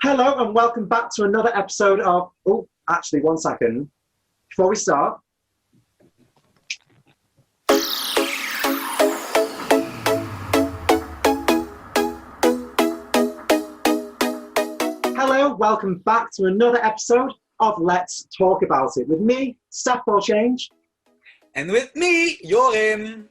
Hello and welcome back to another episode of... Oh, actually, one second. Before we start... Hello, welcome back to another episode of Let's Talk About It. With me, Steph for change. And with me, Jorim.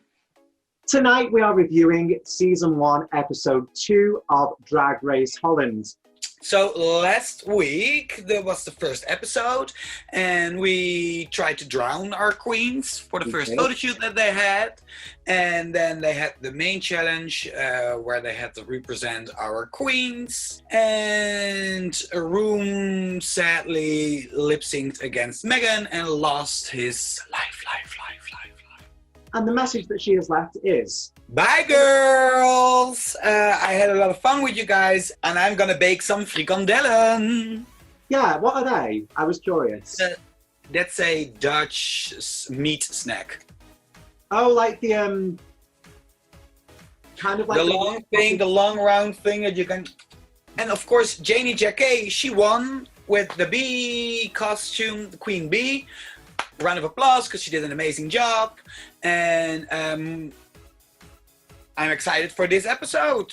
Tonight we are reviewing Season 1, Episode 2 of Drag Race Holland. So last week, there was the first episode, and we tried to drown our queens for the first photo shoot that they had. And then they had the main challenge, where they had to represent our queens. And Room sadly lip-synced against Megan and lost his life. And the message that she has left is... Bye girls! I had a lot of fun with you guys, and I'm gonna bake some frikandellen. Yeah, what are they? I was curious. That's a Dutch meat snack. Oh, like the kind of like the long thing, the long round thing that you can. And of course, Janie Jacquet, she won with the bee costume, the Queen Bee. Round of applause because she did an amazing job, and I'm excited for this episode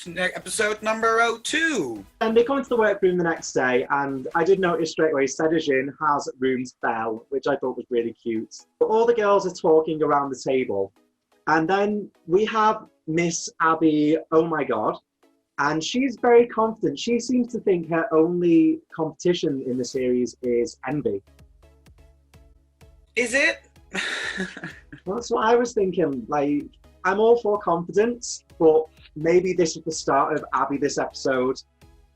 number 2. And they come into the workroom the next day, and I did notice straight away Sedajin has Room's bell, which I thought was really cute. But all the girls are talking around the table, and then we have Miss Abby, oh my god, and she's very confident. She seems to think her only competition in the series is Envy. Is it? That's what I was thinking. Like, I'm all for confidence, but maybe this is the start of Abby this episode.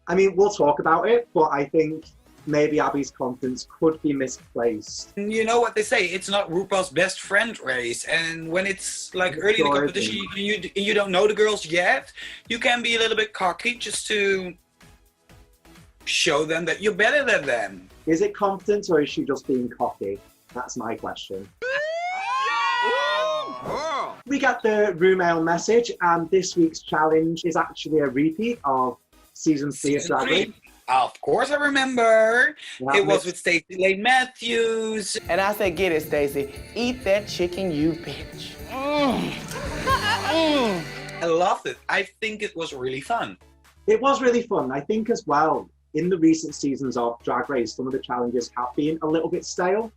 I mean, we'll talk about it, but I think maybe Abby's confidence could be misplaced. You know what they say, it's not RuPaul's best friend race, and when it's like early in the competition, you don't know the girls yet, you can be a little bit cocky just to show them that you're better than them. Is it confidence or is she just being cocky? That's my question. We got the Room Ale message, and this week's challenge is actually a repeat of Season 3 of Drag Race. Of course I remember. It was with Stacey Lane Matthews. And I said, get it, Stacey. Eat that chicken, you bitch. I loved it. I think it was really fun. It was really fun. I think as well, in the recent seasons of Drag Race, some of the challenges have been a little bit stale.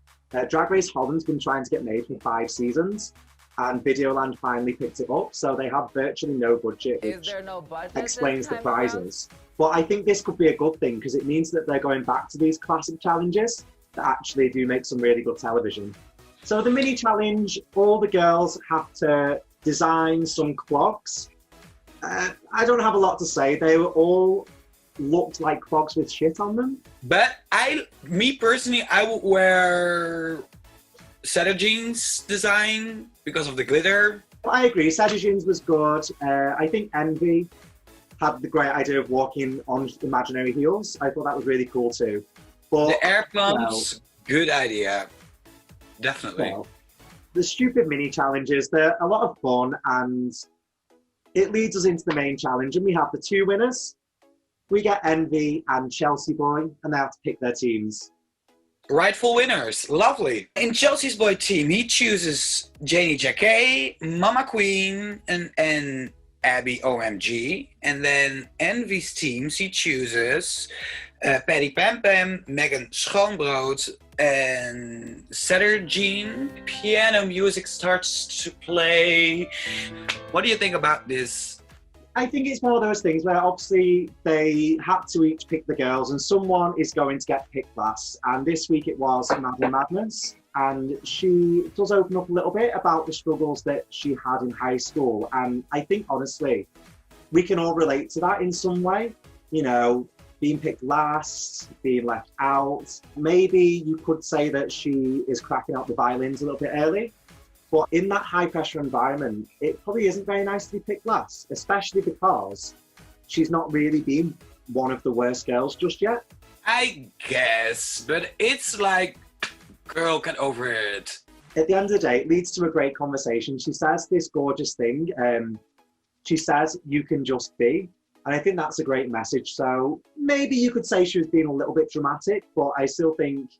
Drag Race Holland's been trying to get made for 5 seasons, and Videoland finally picked it up, so they have virtually no budget, which explains the prizes. But I think this could be a good thing, because it means that they're going back to these classic challenges that actually do make some really good television. So the mini challenge, all the girls have to design some clogs. I don't have a lot to say. They were all looked like clogs with shit on them. But me personally, I would wear Sedajin's design because of the glitter. I agree, Sedajin's was good. I think Envy had the great idea of walking on imaginary heels. I thought that was really cool too. But the air pumps, good idea. Definitely. Well, the stupid mini challenges, they're a lot of fun, and it leads us into the main challenge, and we have the 2 winners. We get Envy and Chelsea Boy, and they have to pick their teams. Rightful winners, lovely. In Chelsea's Boy team, he chooses Janie Jacquet, Mama Queen, and Abby OMG. And then Envy's teams, he chooses Patty Pam Pam, Megan Schoonbrood, and Sedajin. Piano music starts to play. What do you think about this? I think it's one of those things where obviously they had to each pick the girls, and someone is going to get picked last. And this week it was Madeline Madness, and she does open up a little bit about the struggles that she had in high school. And I think honestly, we can all relate to that in some way. You know, being picked last, being left out. Maybe you could say that she is cracking out the violins a little bit early. But in that high-pressure environment, it probably isn't very nice to be picked last, especially because she's not really been one of the worst girls just yet. I guess, but it's like, girl, get over it. At the end of the day, it leads to a great conversation. She says this gorgeous thing. She says, you can just be. And I think that's a great message. So maybe you could say she was being a little bit dramatic, but I still think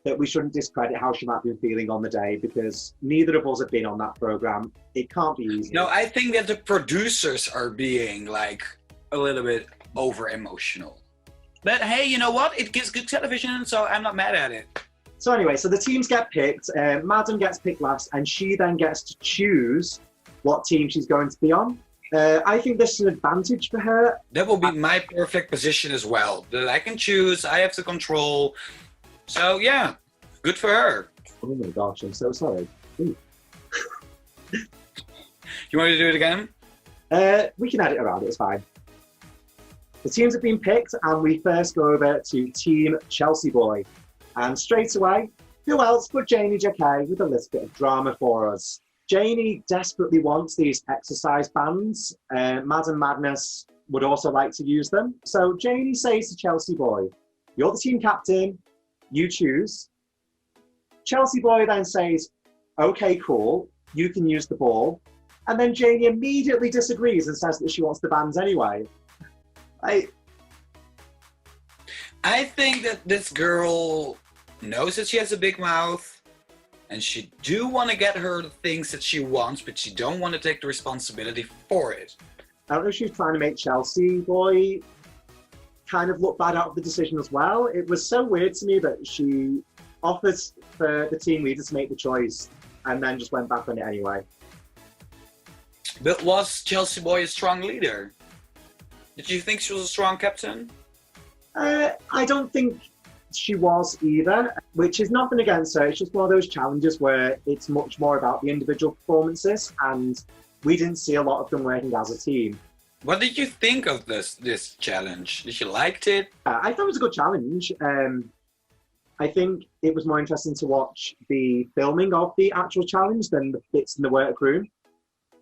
that we shouldn't discredit how she might be feeling on the day, because neither of us have been on that program. It can't be easy. No, I think that the producers are being like a little bit over emotional. But hey, you know what? It gives good television, so I'm not mad at it. So anyway, so the teams get picked. Madam gets picked last, and she then gets to choose what team she's going to be on. I think this is an advantage for her. That will be my perfect position as well. That I can choose, I have the control. So yeah, good for her. Oh my gosh, I'm so sorry. Ooh. You want me to do it again? We can edit around it, it's fine. The teams have been picked, and we first go over to Team Chelsea Boy. And straight away, who else but Janie Jacquet with a little bit of drama for us. Janie desperately wants these exercise bands. Madam Madness would also like to use them. So Janie says to Chelsea Boy, "You're the team captain, you choose." Chelsea Boy then says, "Okay, cool, you can use the ball." And then Janie immediately disagrees and says that she wants the bands anyway. I think that this girl knows that she has a big mouth, and she do want to get her the things that she wants, but she don't want to take the responsibility for it. I don't know if she's trying to make Chelsea Boy kind of look bad out of the decision as well. It was so weird to me that she offers for the team leader to make the choice and then just went back on it anyway. But was Chelsea Boy a strong leader? Did you think she was a strong captain? I don't think she was either, which is nothing against her. It's just one of those challenges where it's much more about the individual performances, and we didn't see a lot of them working as a team. What did you think of this challenge? Did you like it? I thought it was a good challenge. I think it was more interesting to watch the filming of the actual challenge than the bits in the workroom.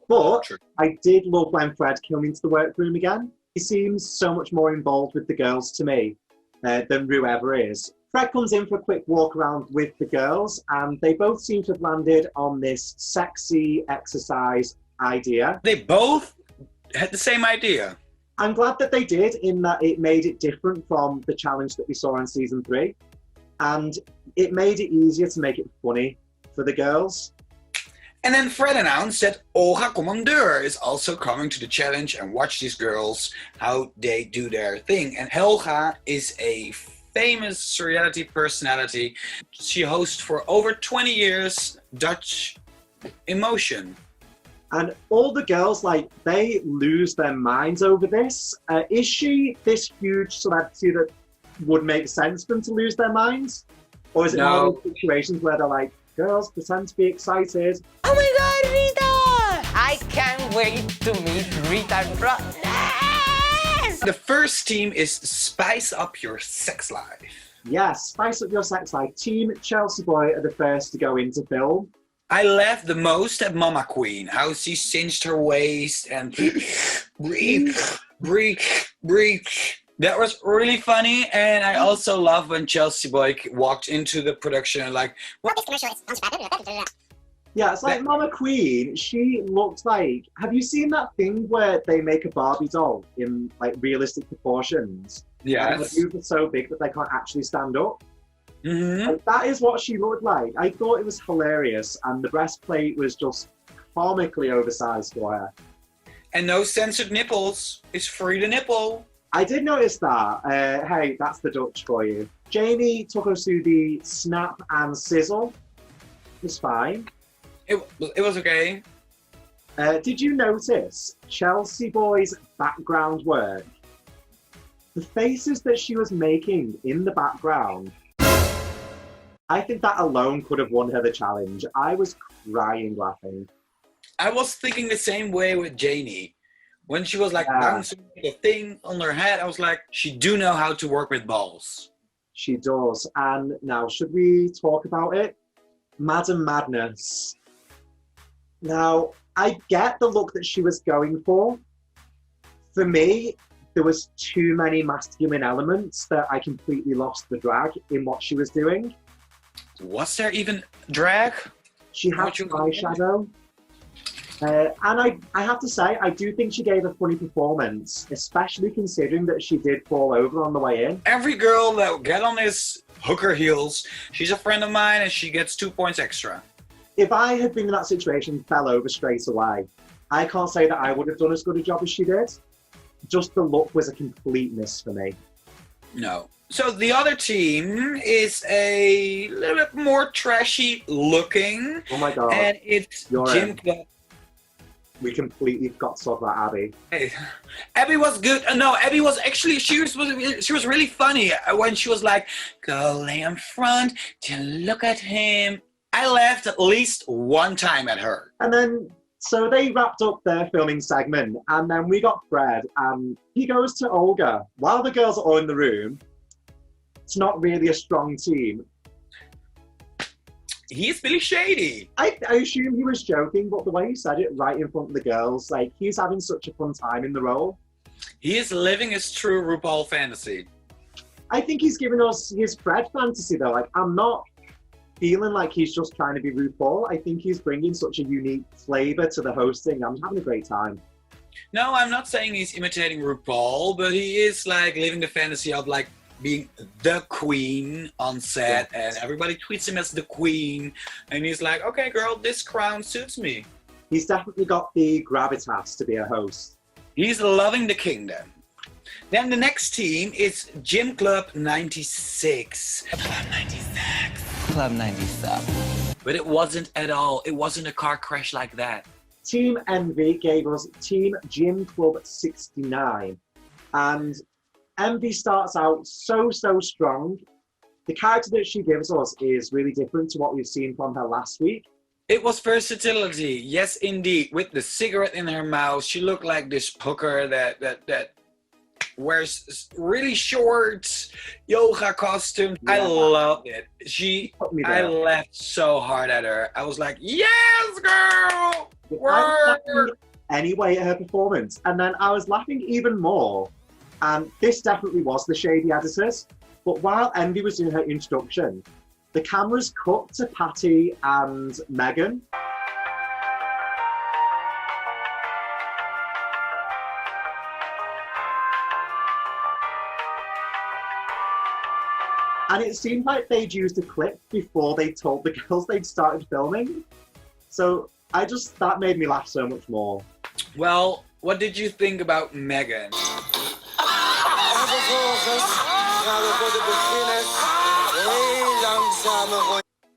But True. I did love when Fred came into the workroom again. He seems so much more involved with the girls to me than Rue ever is. Fred comes in for a quick walk around with the girls, and they both seem to have landed on this sexy exercise idea. They both had the same idea. I'm glad that they did, in that it made it different from the challenge that we saw in season 3. And it made it easier to make it funny for the girls. And then Fred announced that Olga Commandeur is also coming to the challenge and watch these girls, how they do their thing. And Helga is a famous reality personality. She hosts for over 20 years Dutch Emotion. And all the girls, like, they lose their minds over this. Is she this huge celebrity that would make sense for them to lose their minds? Or is it one of those situations where they're like, girls, pretend to be excited? Oh my God, Rita! I can't wait to meet Rita. Yes! The first team is Spice Up Your Sex Life. Yes, Spice Up Your Sex Life. Team Chelsea Boy are the first to go into film. I laughed the most at Mama Queen, how she cinched her waist and breathe, breathe, breathe. That was really funny, and I also love when Chelsea Boy walked into the production and like, what? Yeah, it's like Mama Queen. She looked like. Have you seen that thing where they make a Barbie doll in like realistic proportions? Yes. And the boobs are so big that they can't actually stand up. Mm-hmm. Like, that is what she looked like. I thought it was hilarious, and the breastplate was just comically oversized for her. And no censored nipples. It's free to nipple. I did notice that. Hey, that's the Dutch for you. Jamie took us through the snap and sizzle. It was fine. It was okay. Did you notice Chelsea Boy's background work? The faces that she was making in the background, I think that alone could have won her the challenge. I was crying laughing. I was thinking the same way with Janie. When she was like bouncing the thing on her head, I was like, she do know how to work with balls. She does. And now, should we talk about it? Madam Madness. Now, I get the look that she was going for. For me, there was too many masculine elements that I completely lost the drag in what she was doing. Was there even drag? She had some eyeshadow. And I have to say, I do think she gave a funny performance, especially considering that she did fall over on the way in. Every girl that will get on this hooker heels, she's a friend of mine and she gets 2 points extra. If I had been in that situation, fell over straight away, I can't say that I would have done as good a job as she did. Just the look was a complete miss for me. No. So the other team is a little bit more trashy looking. Oh my God. And it's Gym Club. We completely forgot to talk about Abby. Hey, Abby was good. No, Abby was actually, she was really funny when she was like, go lay in front to look at him. I laughed at least one time at her. And then, so they wrapped up their filming segment, and then we got Fred, and he goes to Olga. While the girls are all in the room, it's not really a strong team. He's really shady. I assume he was joking, but the way he said it right in front of the girls, like, he's having such a fun time in the role. He is living his true RuPaul fantasy. I think he's giving us his Fred fantasy, though. Like, I'm not feeling like he's just trying to be RuPaul. I think he's bringing such a unique flavor to the hosting. I'm having a great time. No, I'm not saying he's imitating RuPaul, but he is like living the fantasy of like being the queen on set, and everybody tweets him as the queen, and he's like, okay girl, this crown suits me. He's definitely got the gravitas to be a host. He's loving the kingdom. Then the next team is Gym Club 96. Club 96. Club 96. But it wasn't at all. It wasn't a car crash like that. Team Envy gave us Team Gym Club 69. And Envy starts out so strong. The character that she gives us is really different to what we've seen from her last week. It was versatility, yes indeed. With the cigarette in her mouth, she looked like this hooker that wears really short yoga costume. Yeah. I loved it. I laughed so hard at her. I was like, yes, girl! I was laughing anyway at her performance. And then I was laughing even more. And this definitely was the shady editors. But while Envy was doing her introduction, the cameras cut to Patty and Megan. And it seemed like they'd used a clip before they told the girls they'd started filming. So that made me laugh so much more. Well, what did you think about Megan?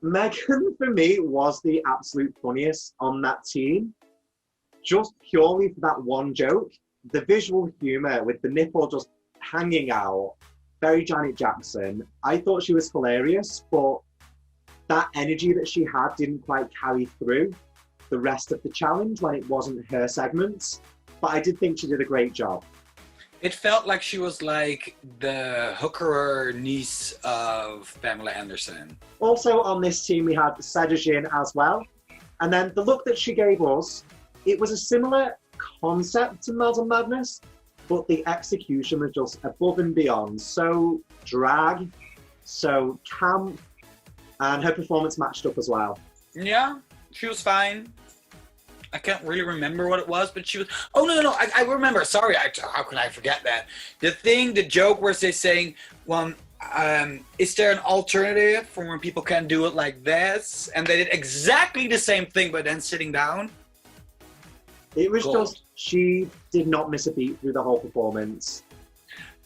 Megan, for me, was the absolute funniest on that team. Just purely for that one joke. The visual humour with the nipple just hanging out. Very Janet Jackson. I thought she was hilarious, but that energy that she had didn't quite carry through the rest of the challenge when it wasn't her segments. But I did think she did a great job. It felt like she was like the hooker niece of Pamela Anderson. Also on this team, we had Sedajin as well. And then the look that she gave us, it was a similar concept to Madam Madness, but the execution was just above and beyond. So drag, so camp, and her performance matched up as well. Yeah, she was fine. I can't really remember what it was, but she was... Oh, no, I remember. Sorry, how can I forget that? The joke where they're saying, well, is there an alternative for when people can do it like this? And they did exactly the same thing, but then sitting down. It was just, she did not miss a beat through the whole performance.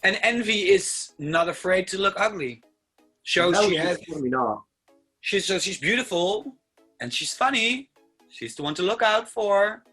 And Envy is not afraid to look ugly. Shows she has... Definitely not. She's beautiful, and she's funny. She's the one to look out for.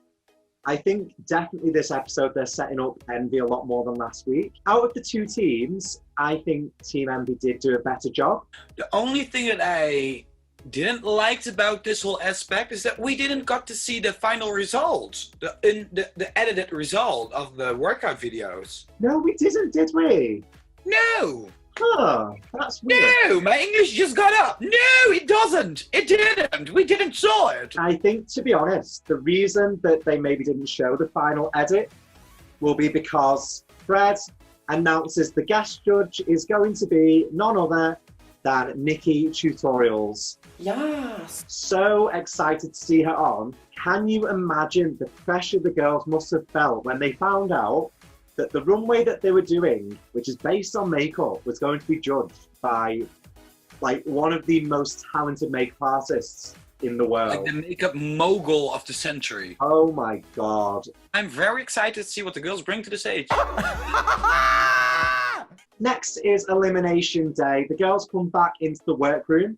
I think definitely this episode, they're setting up Envy a lot more than last week. Out of the two teams, I think Team Envy did do a better job. The only thing that I didn't like about this whole aspect is that we didn't got to see the final result, the edited result of the workout videos. No, we didn't, did we? No. Huh, that's weird. No, my English just got up. No, it doesn't. It didn't. We didn't saw it. I think, to be honest, the reason that they maybe didn't show the final edit will be because Fred announces the guest judge is going to be none other than Nikki Tutorials. Yes. So excited to see her on. Can you imagine the pressure the girls must have felt when they found out that the runway that they were doing, which is based on makeup, was going to be judged by like one of the most talented makeup artists in the world. Like the makeup mogul of the century. Oh my God. I'm very excited to see what the girls bring to the stage. Next is Elimination Day. The girls come back into the workroom.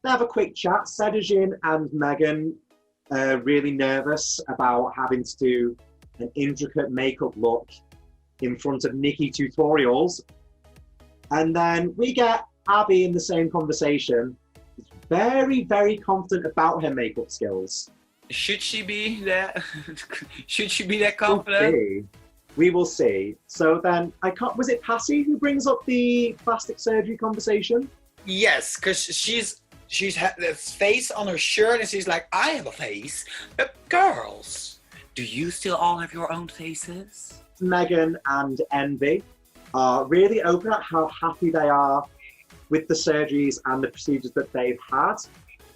They have a quick chat. Sedajin and Megan are really nervous about having to do an intricate makeup look in front of Nikki Tutorials. And then we get Abby in the same conversation. Very, very confident about her makeup skills. Should she be that? Should she be that confident? We will see. So then, was it Passy who brings up the plastic surgery conversation? Yes, because she's had this face on her shirt and she's like, I have a face. But girls, do you still all have your own faces? Megan and Envy are really open at how happy they are with the surgeries and the procedures that they've had.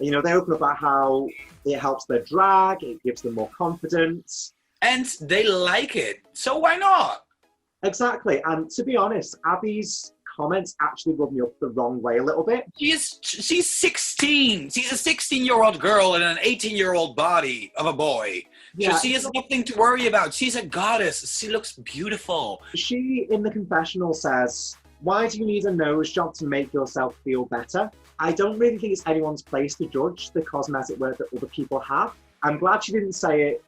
You know, they open about how it helps their drag, it gives them more confidence. And they like it, so why not? Exactly, and to be honest, Abby's comments actually rub me up the wrong way a little bit. She's 16. She's a 16-year-old girl in an 18-year-old body of a boy. Yeah, so she has nothing to worry about. She's a goddess. She looks beautiful. She, in the confessional, says, why do you need a nose job to make yourself feel better? I don't really think it's anyone's place to judge the cosmetic work that other people have. I'm glad she didn't say it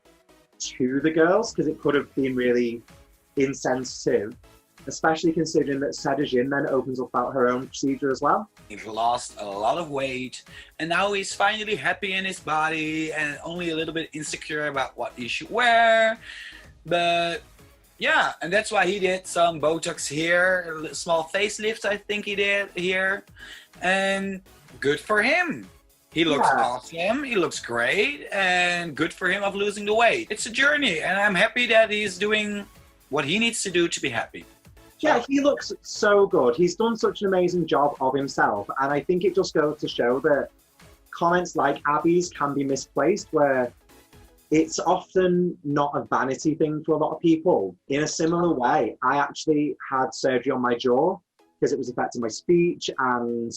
to the girls, because it could have been really insensitive, especially considering that Sedajin then opens up about her own procedure as well. He's lost a lot of weight and now he's finally happy in his body and only a little bit insecure about what he should wear. But yeah, and that's why he did some Botox here, a small facelift I think he did here, and good for him. He looks awesome, he looks great, and good for him of losing the weight. It's a journey, and I'm happy that he's doing what he needs to do to be happy. Yeah, he looks so good. He's done such an amazing job of himself, and I think it just goes to show that comments like Abby's can be misplaced, where it's often not a vanity thing for a lot of people. In a similar way, I actually had surgery on my jaw because it was affecting my speech and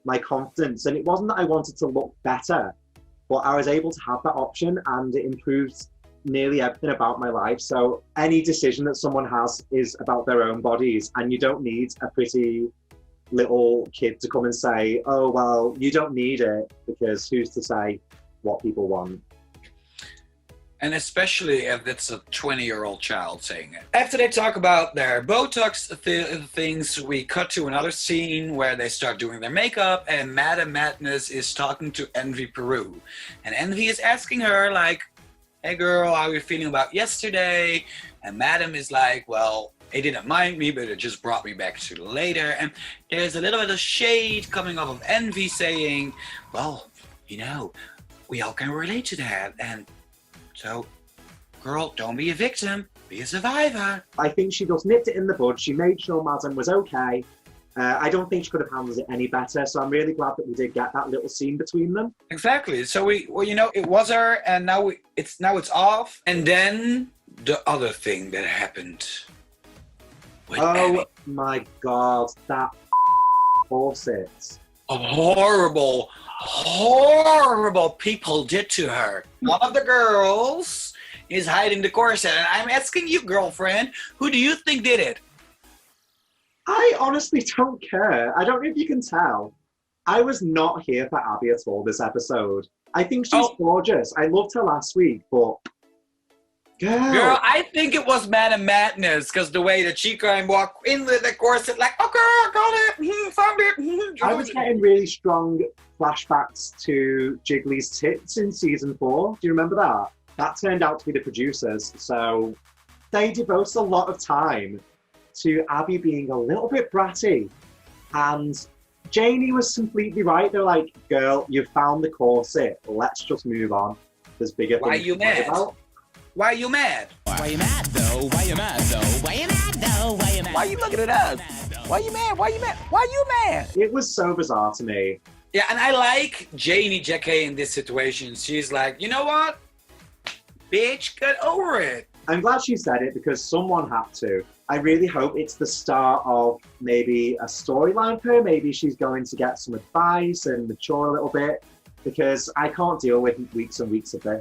my confidence, and it wasn't that I wanted to look better, but I was able to have that option and it improved nearly everything about my life. So any decision that someone has is about their own bodies, and you don't need a pretty little kid to come and say, oh well, you don't need it, because who's to say what people want. And especially if it's a 20-year-old child saying it. After they talk about their Botox things, we cut to another scene where they start doing their makeup and Madame Madness is talking to Envy Peru. And Envy is asking her like, hey girl, how are you feeling about yesterday? And Madame is like, well, it didn't mind me, but it just brought me back to later. And there's a little bit of shade coming off of Envy saying, well, you know, we all can relate to that. And so, girl, don't be a victim, be a survivor. I think she just nipped it in the bud. She made sure Madam was okay. I don't think she could have handled it any better. So I'm really glad that we did get that little scene between them. Exactly. So you know, it was her, and now it's off. And then the other thing that happened. With Abby. My God, that corset. Horrible people did to her. One of the girls is hiding the corset, and I'm asking you, girlfriend, who do you think did it? I honestly don't care. I don't know if you can tell. I was not here for Abby at all this episode. I think she's gorgeous. I loved her last week, but girl, I think it was Madame Madness, because the way that she kind of walked in with the corset like, oh girl, I got it, found it. I was getting really strong flashbacks to Jiggly's tits in season 4. Do you remember that? That turned out to be the producers. So they devoted a lot of time to Abby being a little bit bratty. And Janie was completely right. They're like, girl, you found the corset. Let's just move on. There's bigger things. Why are you mad? Why are you mad? Why you mad though? Why you mad though? Why you mad though? Why you mad? Why are you looking at us? Why you mad? Why you mad? Why you mad? It was so bizarre to me. Yeah, and I like Janie Jacquet in this situation. She's like, you know what? Bitch, get over it. I'm glad she said it because someone had to. I really hope it's the start of maybe a storyline for her. Maybe she's going to get some advice and mature a little bit because I can't deal with weeks and weeks of this.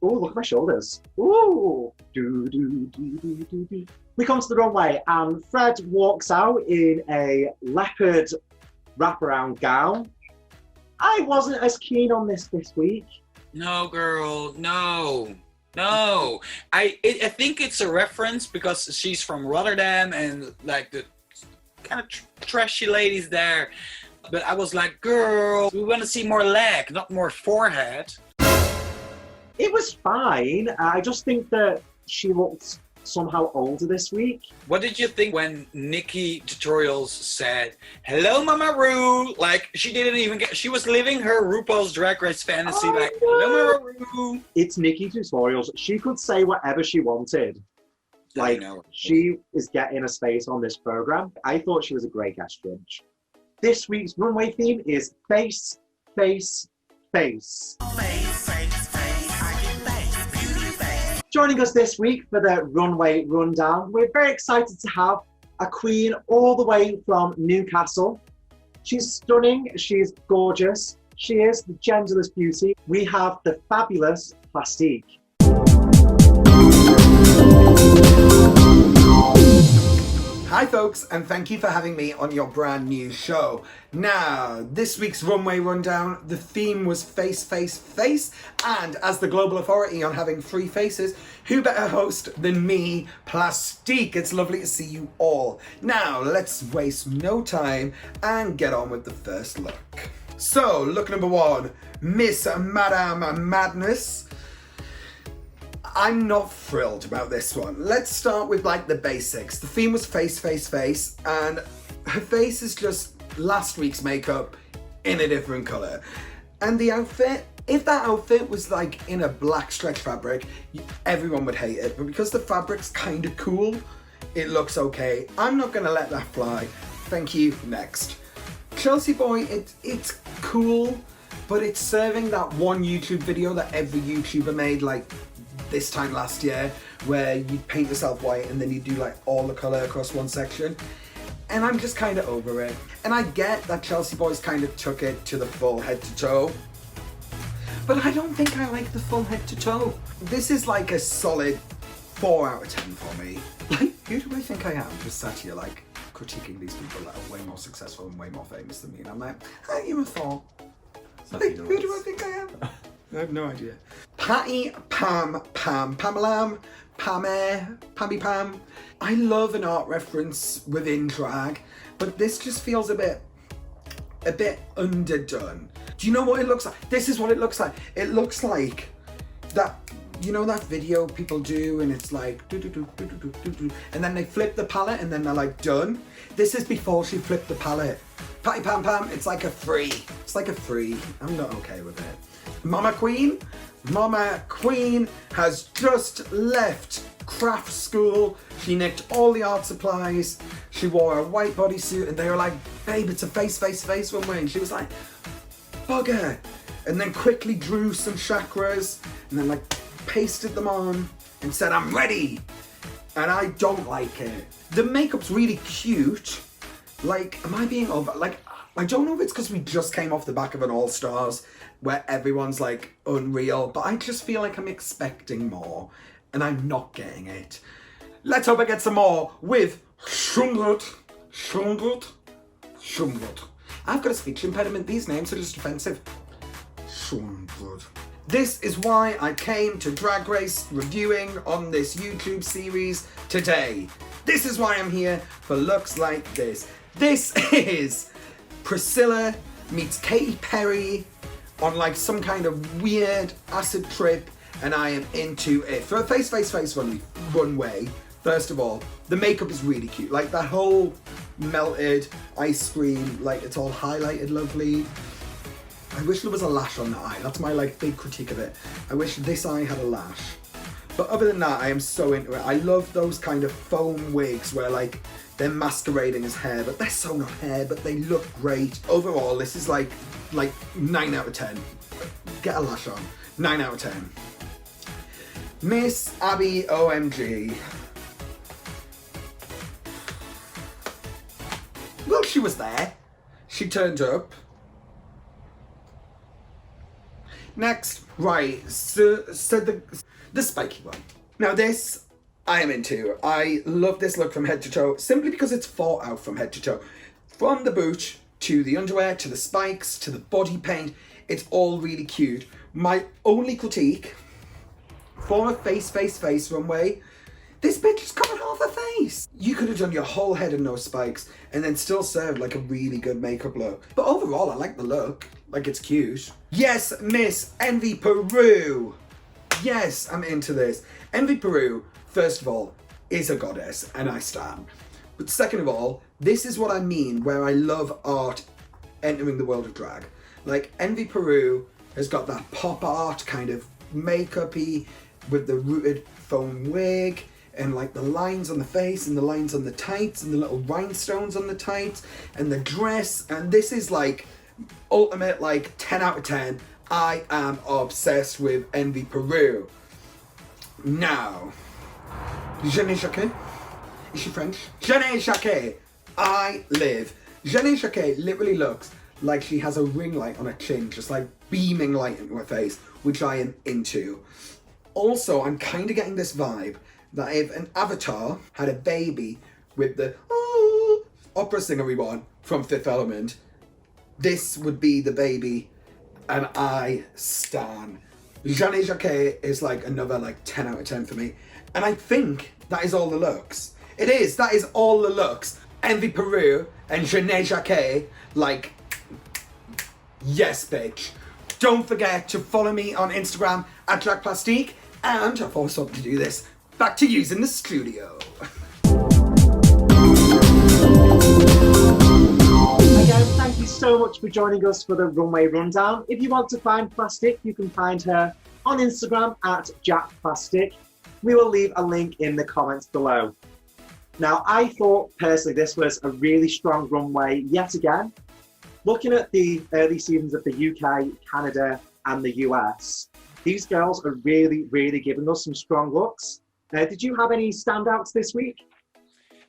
Oh, look at my shoulders. Ooh. We come to the runway and Fred walks out in a leopard wraparound gown. I wasn't as keen on this week. No, girl, no. I think it's a reference because she's from Rotterdam and like the kind of trashy ladies there. But I was like, girl, we want to see more leg, not more forehead. It was fine. I just think that she looked somehow older this week. What did you think when Nikki Tutorials said, hello, Mama Ru? Like, she didn't even get, she was living her RuPaul's Drag Race fantasy. Like, hello, Mama Ru. It's Nikki Tutorials. She could say whatever she wanted. Like, she is getting a space on this program. I thought she was a great guest judge. This week's runway theme is face, face, face. Joining us this week for the Runway Rundown, we're very excited to have a queen all the way from Newcastle. She's stunning, she's gorgeous, she is the genderless beauty. We have the fabulous PlastiQ. Hi folks, and thank you for having me on your brand new show. Now, this week's Runway Rundown, the theme was face, face, face, and as the global authority on having three faces, who better host than me, PlastiQ? It's lovely to see you all. Now, let's waste no time and get on with the first look. So, look number one, Miss Madame Madness. I'm not thrilled about this one. Let's start with like the basics. The theme was face, face, face, and her face is just last week's makeup in a different color. And the outfit, if that outfit was like in a black stretch fabric, everyone would hate it. But because the fabric's kind of cool, it looks okay. I'm not gonna let that fly. Thank you, next. Chelsea Boy, it's cool, but it's serving that one YouTube video that every YouTuber made like this time last year, where you paint yourself white and then you do like all the colour across one section. And I'm just kind of over it. And I get that Chelsea Boys kind of took it to the full head to toe, but I don't think I like the full head to toe. This is like a solid 4 out of 10 for me. Like, who do I think I am? Just sat here like critiquing these people that are way more successful and way more famous than me. And I'm like, you a 4. Like, who do I think I am? I have no idea. Patty, Pam, Pamalam, Pammy Pam. I love an art reference within drag, but this just feels a bit underdone. Do you know what it looks like? This is what it looks like. It looks like that, you know that video people do and it's like and then they flip the palette and then they're like done. This is before she flipped the palette. Patty Pam, it's like a free. It's like a free. I'm not okay with it. Mama Queen has just left craft school. She nicked all the art supplies. She wore a white bodysuit and they were like, babe, it's a face runway. And she was like, bugger. And then quickly drew some chakras and then like pasted them on and said, I'm ready. And I don't like it. The makeup's really cute. Like, am I being over? Like, I don't know if it's because we just came off the back of an All Stars where everyone's like unreal, but I just feel like I'm expecting more and I'm not getting it. Let's hope I get some more with Shumbut. I've got a speech impediment. These names are just offensive. Shumbut. This is why I came to Drag Race reviewing on this YouTube series today. This is why I'm here for looks like this. This is Priscilla meets Katy Perry on like some kind of weird acid trip, and I am into it. For a face runway, first of all, the makeup is really cute. Like that whole melted ice cream, like it's all highlighted lovely. I wish there was a lash on the eye. That's my like big critique of it. I wish this eye had a lash. But other than that, I am so into it. I love those kind of foam wigs where like they're masquerading as hair, but they're so not hair, but they look great. Overall, this is like 9 out of 10. Get a lash on. 9 out of 10. Miss Abby OMG. Well, she was there. She turned up. Next, right, so the spiky one. Now this, I am into. I love this look from head to toe, simply because it's thought out from head to toe. From the boot, to the underwear, to the spikes, to the body paint, it's all really cute. My only critique, for a face runway, this bitch is covered half her face. You could have done your whole head and no spikes, and then still served like a really good makeup look. But overall, I like the look. Like, it's cute. Yes, Miss Envy Peru. Yes, I'm into this. Envy Peru, first of all, is a goddess, and I stan. But second of all, this is what I mean where I love art entering the world of drag. Like, Envy Peru has got that pop art kind of makeup-y with the rooted foam wig, and like the lines on the face and the lines on the tights and the little rhinestones on the tights and the dress, and this is like ultimate like 10 out of 10. I am obsessed with Envy Peru. Now, Jeanne Jacquet, is she French? Jeanne Jacquet, I live. Jeanne Jacquet literally looks like she has a ring light on her chin, just like beaming light into her face, which I am into. Also, I'm kind of getting this vibe that if an avatar had a baby with the opera singery one from Fifth Element, this would be the baby, and I stan. Jeanne Jacquet is like another like 10 out of 10 for me. And I think that is all the looks. It is, that is all the looks. Envy Peru and Jeanne Jacquet, like, yes bitch. Don't forget to follow me on Instagram at PlastiQ, and I've always wanted to do this. Back to using the studio. Again, thank you so much for joining us for the Runway Rundown. If you want to find PlastiQ, you can find her on Instagram at JackPlastiQ. We will leave a link in the comments below. Now, I thought personally this was a really strong runway yet again. Looking at the early seasons of the UK, Canada, and the US, these girls are really, really giving us some strong looks. Did you have any standouts this week?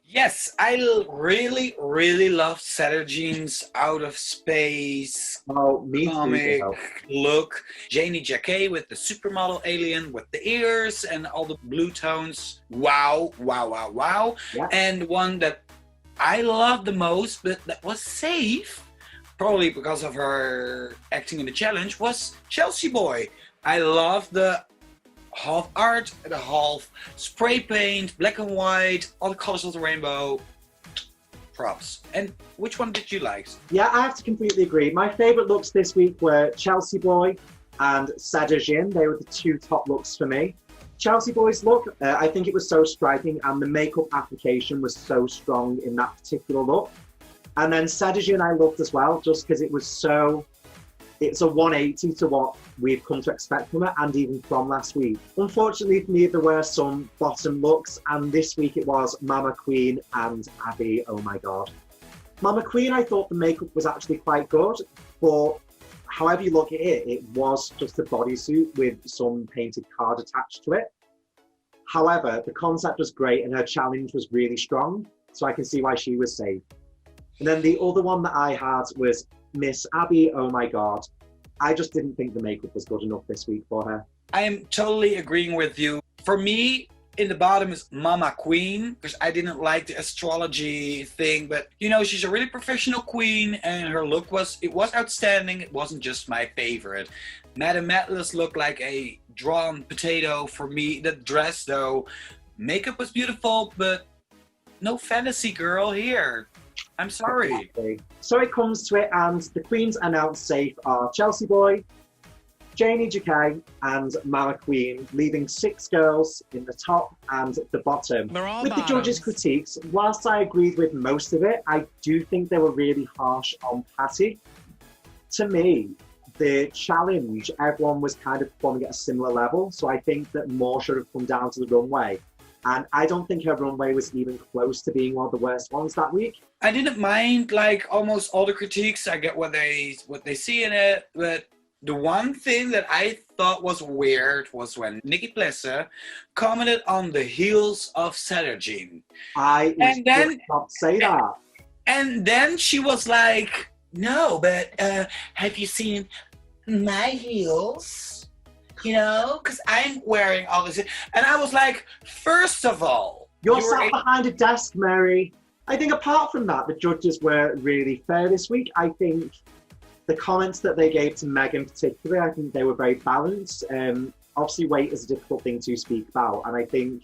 Yes, I really, really love Jean's out of space comic look. Jeanne Jacquet with the supermodel alien with the ears and all the blue tones. Wow, wow, wow, wow. Yeah. And one that I love the most, but that was safe, probably because of her acting in the challenge, was Chelsea Boy. I love the half art, the half spray paint, black and white, all the colors of the rainbow. Props. And which one did you like? Yeah, I have to completely agree. My favourite looks this week were Chelsea Boy and Jeanne. They were the two top looks for me. Chelsea Boy's look, I think it was so striking, and the makeup application was so strong in that particular look. And then Jeanne I loved as well, just because it was so... It's a 180 to what we've come to expect from her, and even from last week. Unfortunately for me, there were some bottom looks, and this week it was Mama Queen and Abby. Oh my god. Mama Queen, I thought the makeup was actually quite good, but however you look at it, it was just a bodysuit with some painted card attached to it. However, the concept was great and her challenge was really strong, so I can see why she was safe. And then the other one that I had was Miss Abby. Oh my god. I just didn't think the makeup was good enough this week for her. I am totally agreeing with you. For me, in the bottom is Mama Queen, because I didn't like the astrology thing, but you know, she's a really professional queen and her look was outstanding. It wasn't just my favorite. Madame Atlas looked like a drawn potato for me. The dress though, makeup was beautiful, but no fantasy girl here. I'm sorry. Exactly. So it comes to it, and the queens announced safe are Chelsea Boy, Jeanne Jacquet, and Mama Queen, leaving 6 girls in the top and the bottom. With the judges' critiques, whilst I agreed with most of it, I do think they were really harsh on Patty. To me, the challenge, everyone was kind of performing at a similar level. So I think that more should have come down to the runway. And I don't think her runway was even close to being one of the worst ones that week. I didn't mind like almost all the critiques. I get what they see in it, but the one thing that I thought was weird was when Nikki Plesse commented on the heels of Saturday. I was just about to say that. And then she was like, no, but have you seen my heels? You know, because I'm wearing all this. And I was like, first of all, You're sat behind a desk, Mary. I think apart from that, the judges were really fair this week. I think the comments that they gave to Megan particularly, I think they were very balanced. Obviously, weight is a difficult thing to speak about, and I think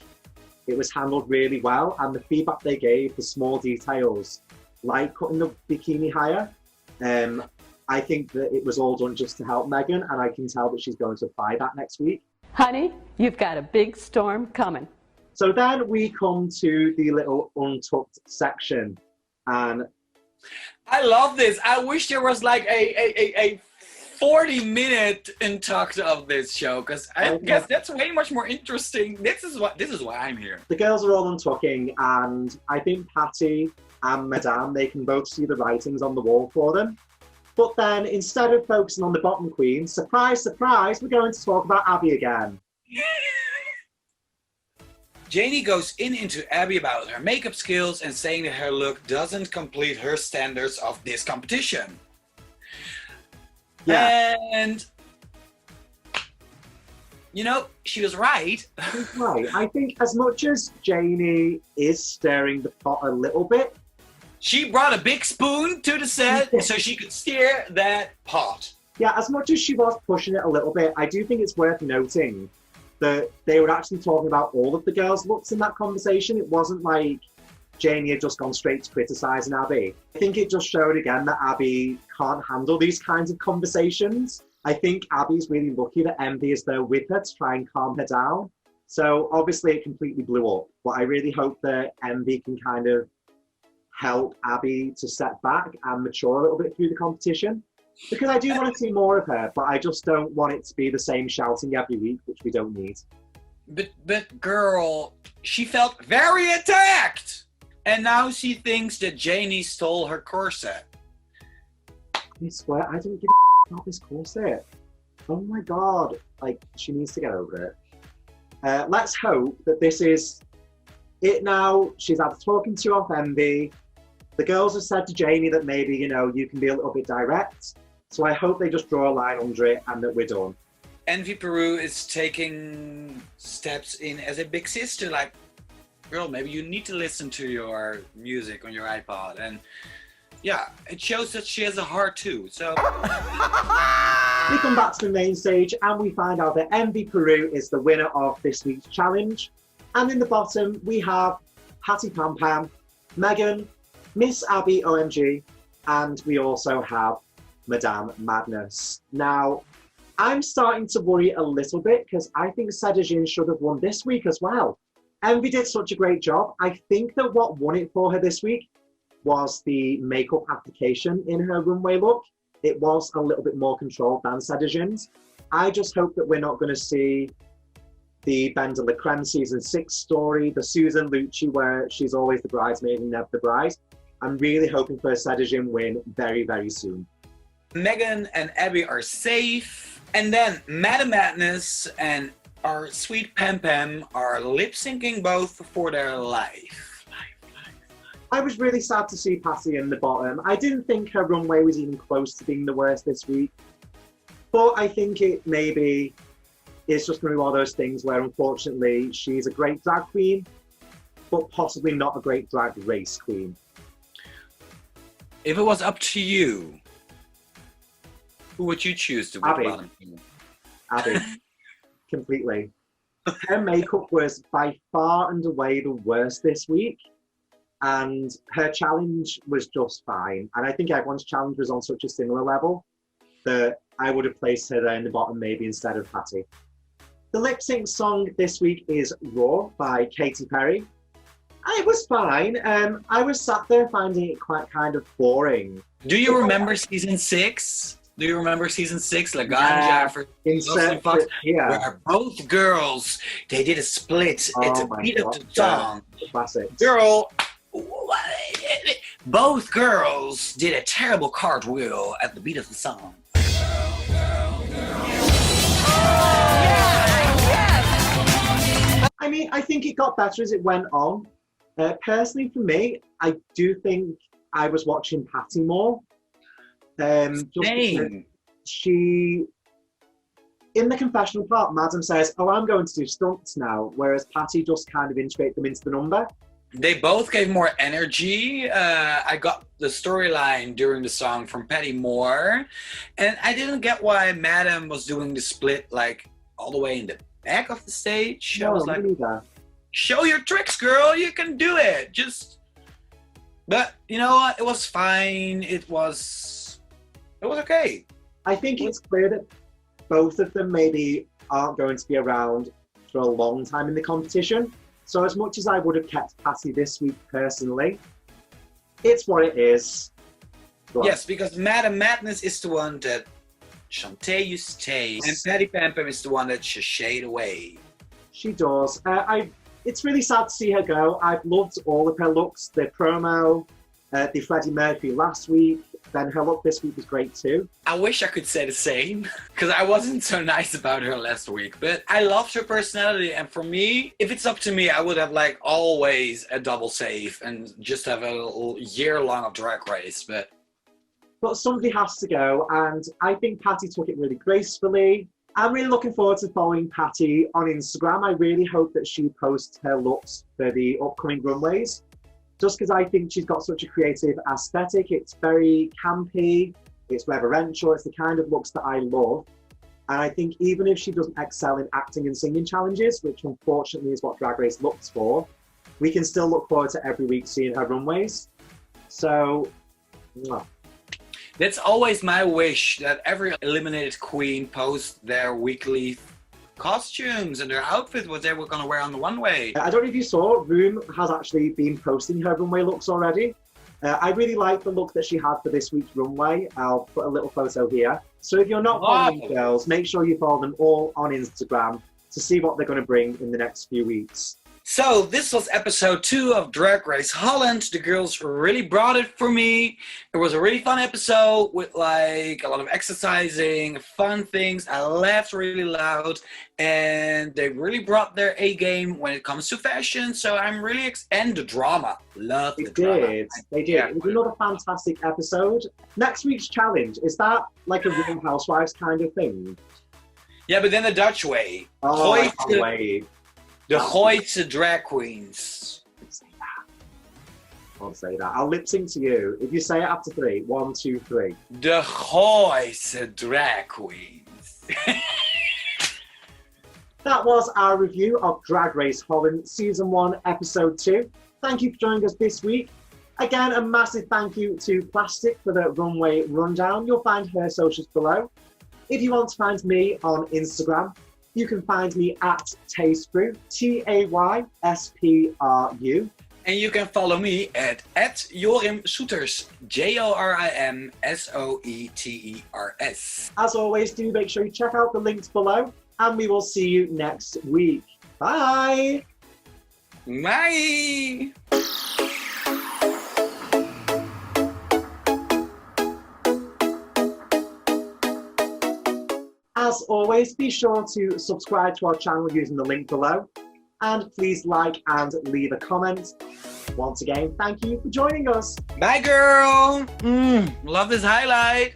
it was handled really well. And the feedback they gave, the small details, like cutting the bikini higher, I think that it was all done just to help Megan, and I can tell that she's going to apply that next week. Honey, you've got a big storm coming. So then we come to the little Untucked section, and I love this. I wish there was like a 40-minute Untucked of this show, because I guess that's way much more interesting. This is why I'm here. The girls are all untucking, and I think Patty and Madame, they can both see the writings on the wall for them. But then instead of focusing on the bottom queen, surprise, surprise, we're going to talk about Abby again. Janie goes into Abby about her makeup skills and saying that her look doesn't complete her standards of this competition. Yeah. And, you know, she was right. She's right. I think as much as Janie is stirring the pot a little bit, she brought a big spoon to the set so she could stir that pot. Yeah, as much as she was pushing it a little bit, I do think it's worth noting that they were actually talking about all of the girls' looks in that conversation. It wasn't like Janie had just gone straight to criticising Abby. I think it just showed again that Abby can't handle these kinds of conversations. I think Abby's really lucky that Envy is there with her to try and calm her down. So obviously it completely blew up, but I really hope that Envy can kind of help Abby to step back and mature a little bit through the competition. Because I do want to see more of her, but I just don't want it to be the same shouting every week, which we don't need. But girl, she felt very attacked! And now she thinks that Janie stole her corset. I swear, I don't give a about this corset. Oh my god. Like, she needs to get over it. Let's hope that this is it now. She's had talking to off Envy. The girls have said to Janie that maybe, you know, you can be a little bit direct. So I hope they just draw a line under it and that we're done. Envy Peru is taking steps in as a big sister, like, girl, maybe you need to listen to your music on your iPod. And yeah, it shows that she has a heart too, so. We come back to the main stage and we find out that Envy Peru is the winner of this week's challenge. And in the bottom, we have Patty Pam Pam, Megan, Miss Abby OMG, and we also have Madame Madness. Now, I'm starting to worry a little bit because I think Sedajin should have won this week as well. Envy did such a great job. I think that what won it for her this week was the makeup application in her runway look. It was a little bit more controlled than Sedajin's. I just hope that we're not going to see the Ben de la Creme season 6 story, the Susan Lucci where she's always the bridesmaid and never the bride. I'm really hoping for a Sedajin win very, very soon. Megan and Abby are safe. And then Madame Madness and our sweet Pam Pam are lip-syncing both for their life. I was really sad to see Patty in the bottom. I didn't think her runway was even close to being the worst this week. But I think it maybe is just going to be one of those things where unfortunately she's a great drag queen, but possibly not a great drag race queen. If it was up to you, who would you choose to win the bottom? Abby. Completely. Her makeup was by far and away the worst this week. And her challenge was just fine. And I think everyone's challenge was on such a similar level that I would have placed her there in the bottom maybe instead of Patty. The lip sync song this week is Raw by Katy Perry. It was fine. I was sat there finding it quite kind of boring. Do you remember season 6? Do you remember season 6, Laganja Yeah. for Insert Fox, yeah. where both girls, they did a split at the my beat of God, the song. yeah. Classic. Girl, both girls did a terrible cartwheel at the beat of the song. I mean, I think it got better as it went on. Personally, for me, I do think I was watching Patty more. Just because she, in the confessional part, Madam says, "Oh, I'm going to do stunts now," whereas Patty just kind of integrated them into the number. They both gave more energy. I got the storyline during the song from Patty more, and I didn't get why Madam was doing the split like all the way in the back of the stage. No, I was like, neither. show your tricks, girl, you can do it. But you know what, it was fine. It was okay. I think it's clear that both of them maybe aren't going to be around for a long time in the competition. So as much as I would have kept Patty this week personally, it's what it is. Go on. Yes, because Madam Madness is the one that Shantae you stay, and Patty Pam Pam is the one that shade away. She does. It's really sad to see her go. I've loved all of her looks. The promo, the Freddie Mercury last week, then her look this week was great too. I wish I could say the same, because I wasn't so nice about her last week, but I loved her personality, and for me, if it's up to me, I would have like always a double save and just have a year long of Drag Race, but somebody has to go, and I think Patty took it really gracefully. I'm really looking forward to following Patty on Instagram. I really hope that she posts her looks for the upcoming runways, just because I think she's got such a creative aesthetic. It's very campy, it's reverential, it's the kind of looks that I love. And I think even if she doesn't excel in acting and singing challenges, which unfortunately is what Drag Race looks for, we can still look forward to every week seeing her runways. So, mwah. that's always my wish, that every eliminated queen posts their weekly costumes and their outfit, what they were going to wear on the runway. I don't know if you saw, Room has actually been posting her runway looks already. I really like the look that she had for this week's runway. I'll put a little photo here. So if you're not following girls, make sure you follow them all on Instagram to see what they're going to bring in the next few weeks. So this was episode 2 of Drag Race Holland. The girls really brought it for me. It was a really fun episode with like a lot of exercising, fun things. I laughed really loud, and they really brought their A game when it comes to fashion. So I'm really and the drama. Love the drama. They did. It was another fantastic episode. Next week's challenge, is that like a Real Housewives kind of thing? Yeah, but then the Dutch way. Oh, I can't wait. The Gooise drag queens. I won't say that. I'll lip sync to you. If you say it after 3, 1, 2, 3. The Gooise drag queens. That was our review of Drag Race Holland Season 1, Episode 2. Thank you for joining us this week. Again, a massive thank you to PlastiQ for the Runway Rundown. You'll find her socials below. If you want to find me on Instagram, you can find me at Taystpru, TAYSPRU. And you can follow me at Jorim Soeters, JORIM SOETERS. As always, do make sure you check out the links below, and we will see you next week. Bye! Bye! As always, be sure to subscribe to our channel using the link below, and please like and leave a comment. Once again, thank you for joining us. Bye, girl! Love this highlight.